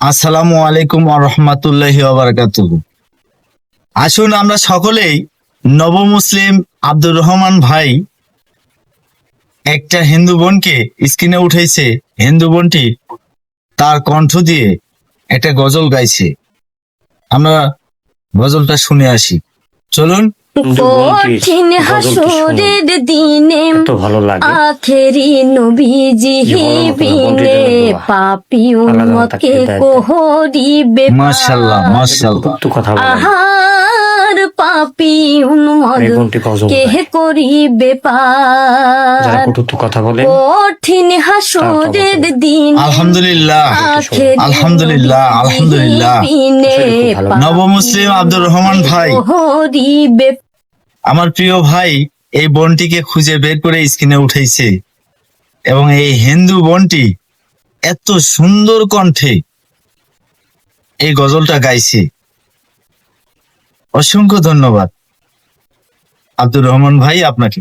আসসালামু আলাইকুম ওয়া রাহমাতুল্লাহি ওয়া বারাকাতুহু। আসুন আমরা সকলেই নবমুসলিম আব্দুর রহমান ভাই একটা হিন্দু বোনকে স্ক্রিনে উঠাইছে। হিন্দু বোনটি তার কণ্ঠ দিয়ে একটা গজল গাইছে। আমরা গজলটা শুনে আসি, চলুন। কঠিন হাসরের দিনে আখেরি নবীজি বিনে পাপী উম্মতকে কোহরিবে মাশাআল্লাহ মাশাআল্লাহ। আহার পাপী উম্মতকে করিবে পার। কঠিন হাসরের দিন আলহামদুলিল্লাহ আলহামদুলিল্লাহ আলহামদুলিল্লাহ। নবমুসলিম আব্দুর রহমান ভাই, কোহরিবে আমার প্রিয় ভাই এই বোনটিকে খুঁজে বের করে স্ক্রিনে উঠাইছে এবং এই হিন্দু বোনটি এত সুন্দর কণ্ঠে এই গজলটা গাইছে। অসংখ্য ধন্যবাদ আব্দুর রহমান ভাই আপনাকে।